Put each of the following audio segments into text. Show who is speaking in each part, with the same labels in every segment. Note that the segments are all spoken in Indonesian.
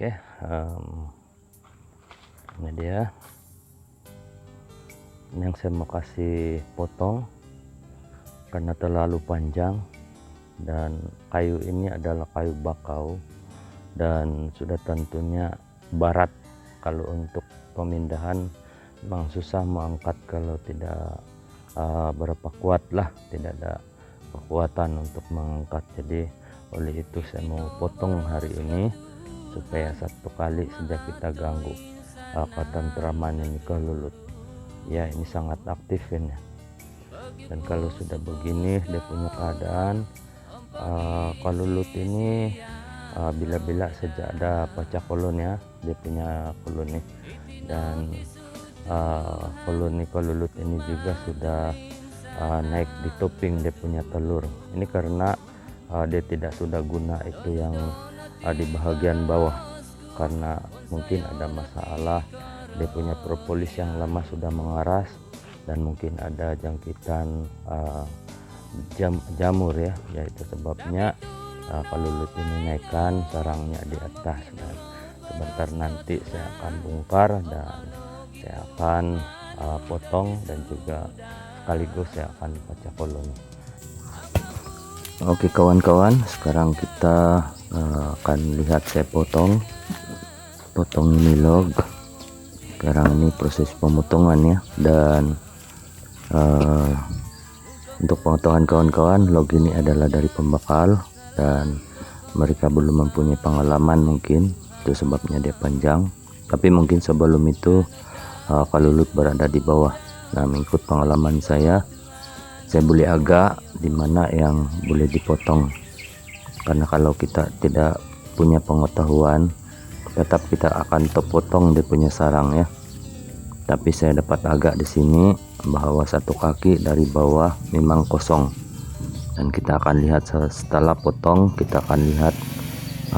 Speaker 1: Oke, ini dia yang saya mau kasih potong karena terlalu panjang, dan kayu ini adalah kayu bakau dan sudah tentunya barat. Kalau untuk pemindahan memang susah mengangkat kalau tidak berapa kuat lah, tidak ada kekuatan untuk mengangkat. Jadi oleh itu saya mau potong hari ini supaya satu kali saja kita ganggu ketentraman ini kelulut. Ya, ini sangat aktif ini. Dan kalau sudah begini dia punya keadaan, kelulut ini bila-bila sejak ada pecah kolon ya, dia punya koloni, dan koloni kelulut ini juga sudah naik di topping dia punya telur. Ini karena dia tidak sudah guna itu yang di bagian bawah, karena mungkin ada masalah, dia punya propolis yang lama sudah mengeras, dan mungkin ada jangkitan jamur ya, yaitu sebabnya kelulut ini naikkan sarangnya di atas. Dan sebentar nanti saya akan bongkar dan saya akan potong, dan juga sekaligus saya akan pecah koloni. Oke kawan-kawan, sekarang kita akan lihat saya potong ini log. Sekarang ini proses pemotongan ya, dan untuk pemotongan kawan-kawan, log ini adalah dari pembakal dan mereka belum mempunyai pengalaman, mungkin itu sebabnya dia panjang. Tapi mungkin sebelum itu kelulut berada di bawah. Nah, mengikut pengalaman saya boleh agak dimana yang boleh dipotong, karena kalau kita tidak punya pengetahuan tetap kita akan terpotong dia punya sarang ya. Tapi saya dapat agak di sini bahwa satu kaki dari bawah memang kosong, dan kita akan lihat setelah potong, kita akan lihat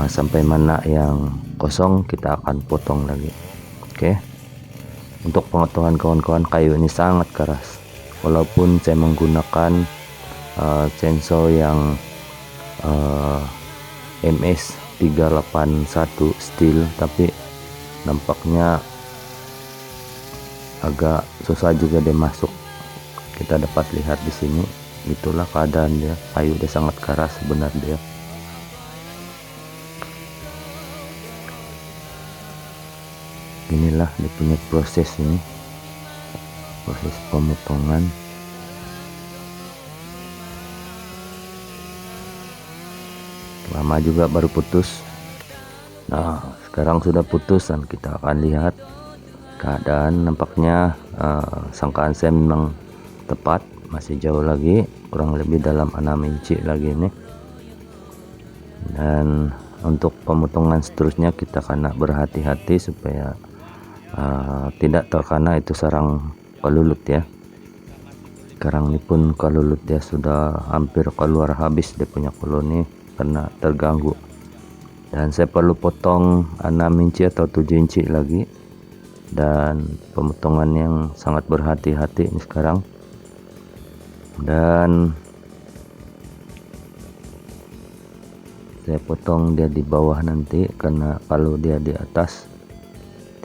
Speaker 1: sampai mana yang kosong kita akan potong lagi. Oke, untuk pengetahuan kawan-kawan, kayu ini sangat keras. Walaupun saya menggunakan chainsaw yang MS 381 steel, tapi nampaknya agak susah juga dia masuk. Kita dapat lihat di sini, itulah keadaan dia. Kayu dia sangat keras sebenarnya. Inilah dia punya proses ini, proses pemotongan. Lama juga baru putus. Nah, sekarang sudah putus dan kita akan lihat keadaan. Nampaknya sangkaan saya memang tepat, masih jauh lagi, kurang lebih dalam 6 inci lagi ini. Dan untuk pemotongan seterusnya kita kena berhati-hati supaya tidak terkena itu sarang kelulut ya. Sekarang ini pun kelulut dia sudah hampir keluar habis dia punya koloni karena terganggu, dan saya perlu potong 6 inci atau 7 inci lagi, dan pemotongan yang sangat berhati-hati ini sekarang. Dan saya potong dia di bawah nanti, karena kalau dia di atas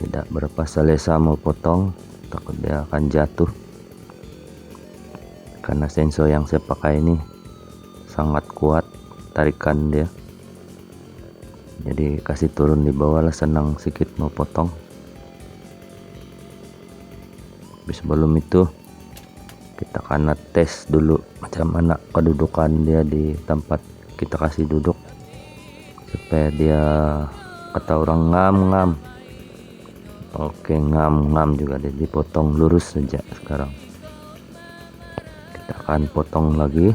Speaker 1: tidak berapa selesa mau potong, takut dia akan jatuh, karena chainsaw yang saya pakai ini sangat kuat tarikan dia. Jadi kasih turun di bawah lah, senang sedikit mau potong. Tapi sebelum itu kita akan tes dulu macam mana kedudukan dia di tempat kita kasih duduk, supaya dia kata orang ngam-ngam. Oke, ngam-ngam juga dia, dipotong lurus saja. Sekarang kita akan potong lagi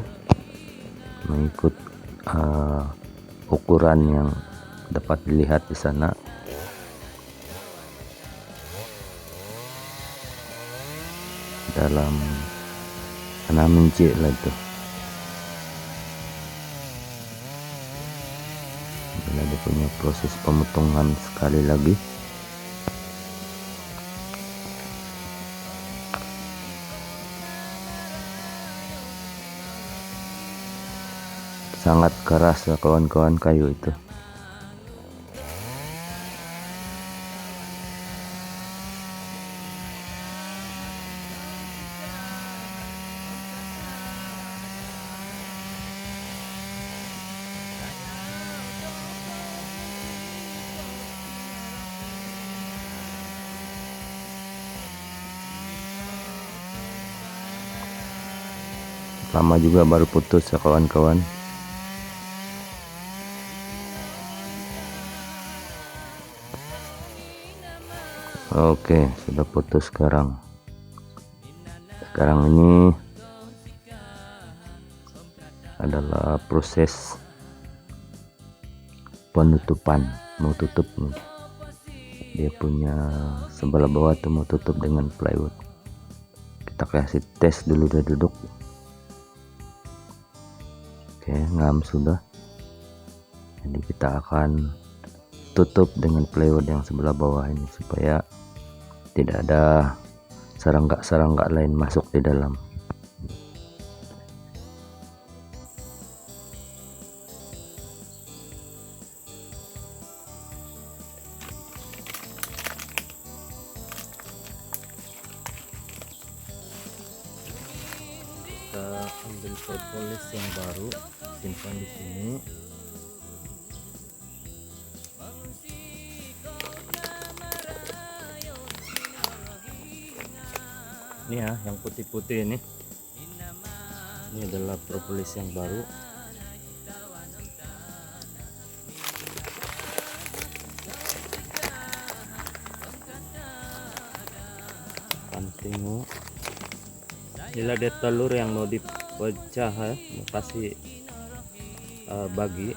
Speaker 1: mengikut ukuran yang dapat dilihat di sana. Dalam 6 inci lah itu. Bila dia punya proses pemotongan sekali lagi. Sangat keras ya kawan-kawan kayu itu. lama juga baru putus ya kawan-kawan. Oke, sudah putus sekarang. Sekarang ini adalah proses penutupan, mau tutup nih. Dia punya sebelah bawah tuh mau tutup dengan plywood. Kita kasih tes dulu, dia duduk. Oke, ngam sudah. Jadi kita akan tutup dengan plywood yang sebelah bawah ini supaya tidak ada serangga-serangga lain masuk di dalam. Kita ambil propolis yang baru, simpan di sini. Ini ya, yang putih-putih ini adalah propolis yang baru. Tengok, inilah dia telur yang mau dipecah ya, mau kasih bagi.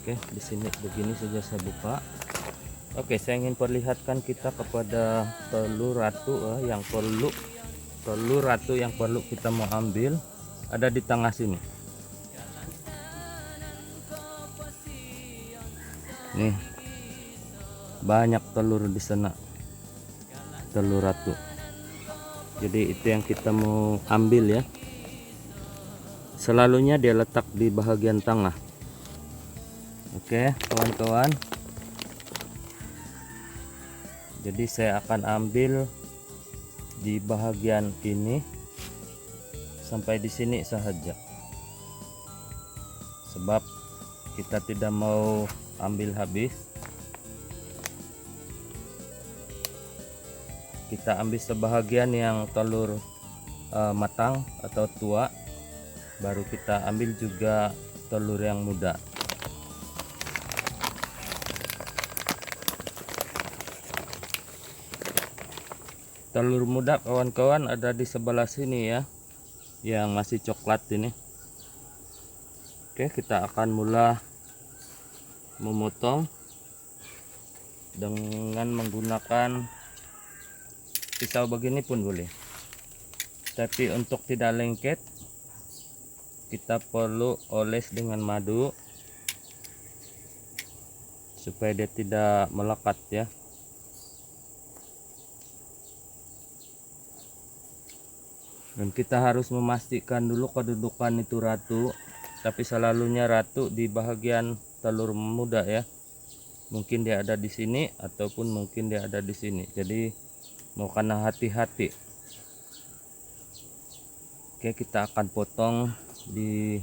Speaker 1: Oke, di sini begini saja saya buka. Oke, saya ingin perlihatkan kita kepada telur ratu yang perlu kita mau ambil ada di tengah sini. Nih, banyak telur di sana, telur ratu. Jadi itu yang kita mau ambil ya. Selalunya dia letak di bagian tengah. Oke kawan-kawan, jadi saya akan ambil di bagian ini sampai di sini saja, sebab kita tidak mau ambil habis. Kita ambil sebahagian yang telur matang atau tua, baru kita ambil juga telur yang muda. Telur muda kawan-kawan ada di sebelah sini ya, yang masih coklat ini. Oke, kita akan mulai memotong dengan menggunakan pisau begini pun boleh, tapi untuk tidak lengket kita perlu oles dengan madu supaya dia tidak melekat ya. Dan kita harus memastikan dulu kedudukan itu ratu, tapi selalunya ratu di bagian telur muda ya. Mungkin dia ada di sini ataupun mungkin dia ada di sini. Jadi mau kena hati-hati. Oke, kita akan potong di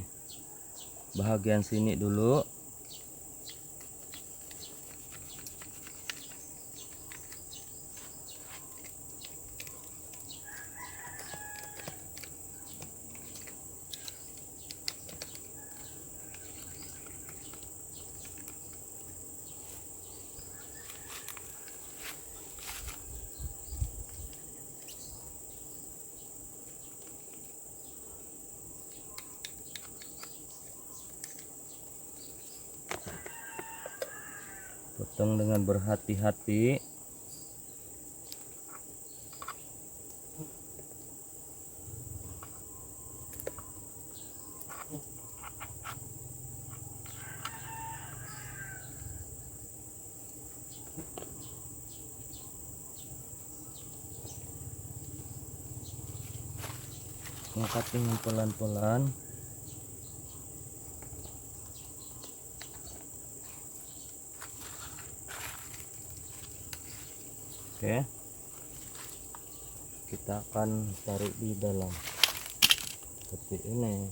Speaker 1: bagian sini dulu. Potong dengan berhati-hati. Angkat dengan pelan-pelan. Oke, kita akan taruh di dalam seperti ini.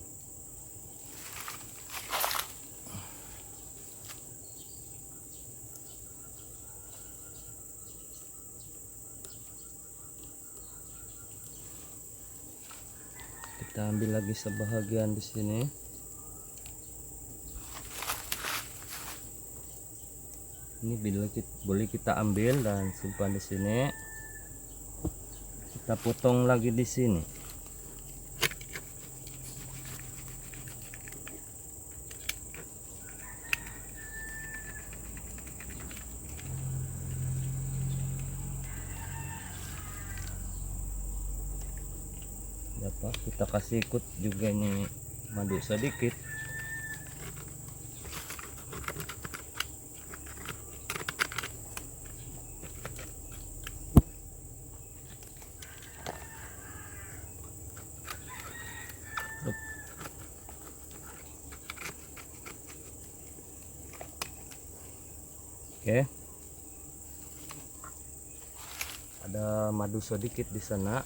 Speaker 1: Kita ambil lagi sebahagian di sini. Ini boleh kita ambil dan simpan di sini. Kita potong lagi di sini. Dapat kita kasih ikut juga ini madu sedikit. Oke, ada madu sedikit di sana.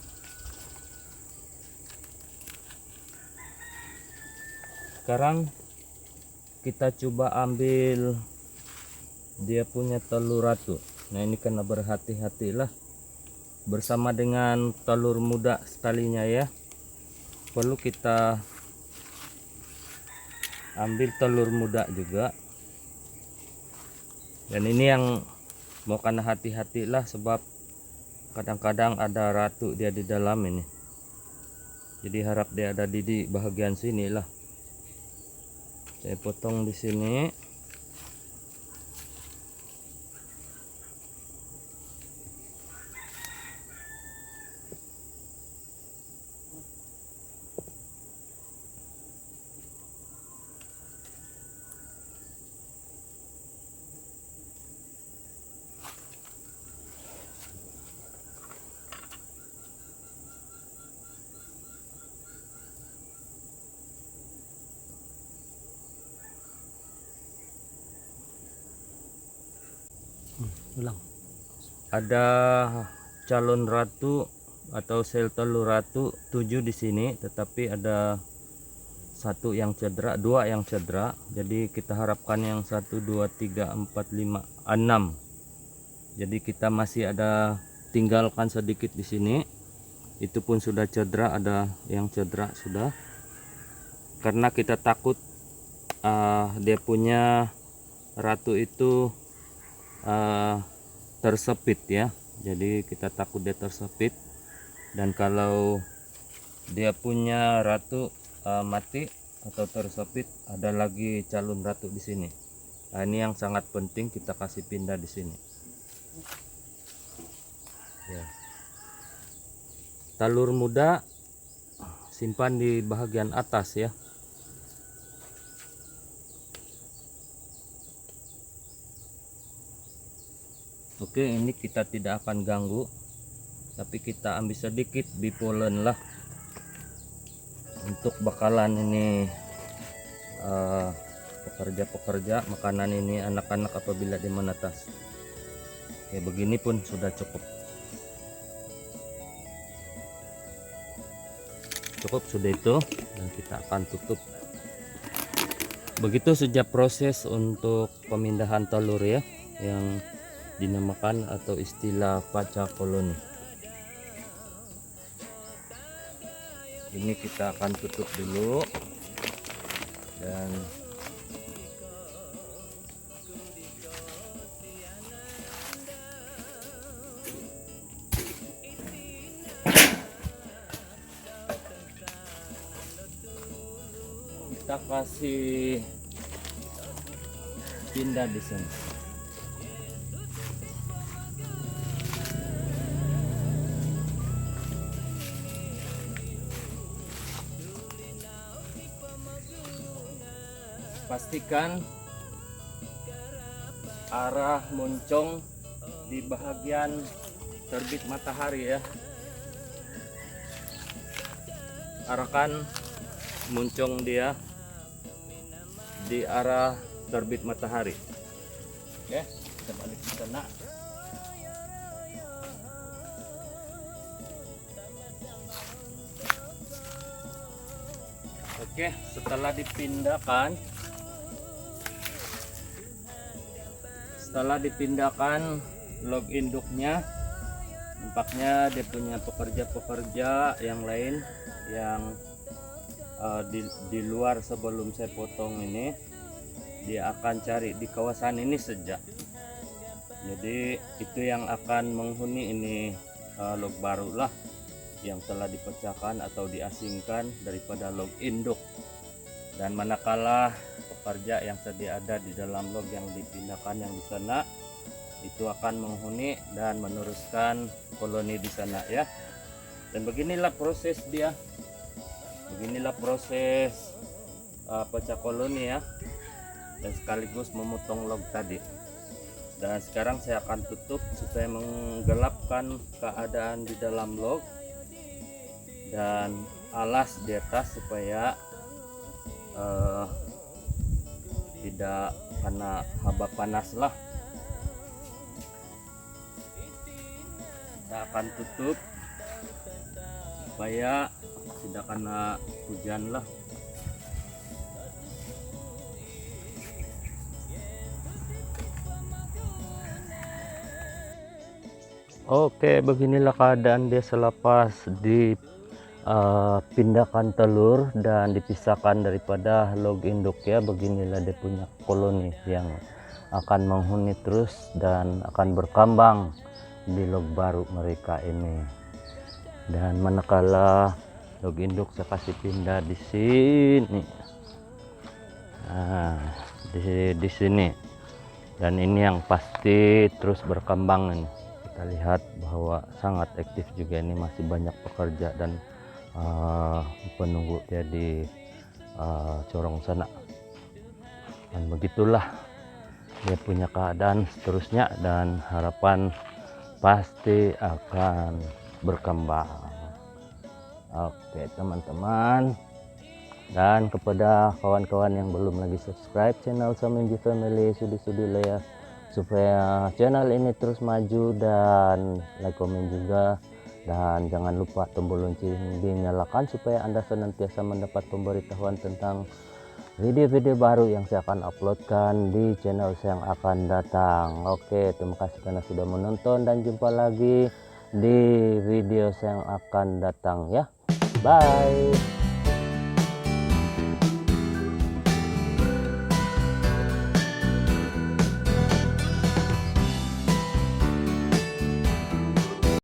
Speaker 1: Sekarang kita coba ambil dia punya telur ratu. Nah, ini karena berhati-hatilah bersama dengan telur muda sekalinya ya. Perlu kita ambil telur muda juga. Dan ini yang mau karena hati-hatilah sebab kadang-kadang ada ratu dia di dalam ini. Jadi harap dia ada di bagian sini lah. Saya potong di sini. Ulang. Ada calon ratu atau sel telur ratu 7 di sini, tetapi ada satu yang cedera, 2 yang cedera. Jadi kita harapkan yang 1 2 3 4 5 6. Jadi kita masih ada tinggalkan sedikit di sini. Itu pun sudah cedera, ada yang cedera sudah. Karena kita takut dia punya ratu itu tersepit ya. Jadi kita takut dia tersepit, dan kalau dia punya ratu mati atau tersepit, ada lagi calon ratu di sini. Nah, ini yang sangat penting kita kasih pindah di sini ya. Telur muda simpan di bagian atas ya. Oke, ini kita tidak akan ganggu, tapi kita ambil sedikit bipolen lah untuk bakalan ini pekerja-pekerja makanan ini anak-anak apabila di menetas. Oke, begini pun sudah cukup sudah itu, dan kita akan tutup. Begitu saja proses untuk pemindahan telur ya, yang dinamakan atau istilah paca koloni. Ini kita akan tutup dulu, dan kita kasih pindah di sini. Pastikan arah moncong di bagian terbit matahari ya. Arahkan moncong dia di arah terbit matahari. Oke, kita balik ke sana. Oke, setelah dipindahkan log induknya, nampaknya dia punya pekerja-pekerja yang lain yang di luar sebelum saya potong ini, dia akan cari di kawasan ini saja. Jadi itu yang akan menghuni ini log baru lah, yang telah dipecahkan atau diasingkan daripada log induk. Dan manakala pekerja yang sedia ada di dalam log yang dipindahkan yang di sana, itu akan menghuni dan meneruskan koloni di sana ya. Dan beginilah proses dia, beginilah proses pecah koloni ya, dan sekaligus memotong log tadi. Dan sekarang saya akan tutup supaya menggelapkan keadaan di dalam log dan alas di atas supaya tidak kena haba panas lah. Kita akan tutup supaya tidak kena hujan lah. Oke, beginilah keadaan dia selepas pindahkan telur dan dipisahkan daripada log induk ya. Beginilah dia punya koloni yang akan menghuni terus dan akan berkembang di log baru mereka ini. Dan manakala log induk saya kasih pindah di sini, nah di sini, dan ini yang pasti terus berkembang ini. Kita lihat bahwa sangat aktif juga ini, masih banyak pekerja dan penunggu dia di corong sana. Dan begitulah dia punya keadaan seterusnya, dan harapan pasti akan berkembang. Oke teman-teman, dan kepada kawan-kawan yang belum lagi subscribe channel Saminji Family, sudi-sudilah ya, supaya channel ini terus maju, dan like, komen juga. Dan jangan lupa tombol lonceng dinyalakan supaya Anda senantiasa mendapat pemberitahuan tentang video-video baru yang saya akan uploadkan di channel saya yang akan datang. Oke, terima kasih karena sudah menonton, dan jumpa lagi di video saya yang akan datang ya. Bye.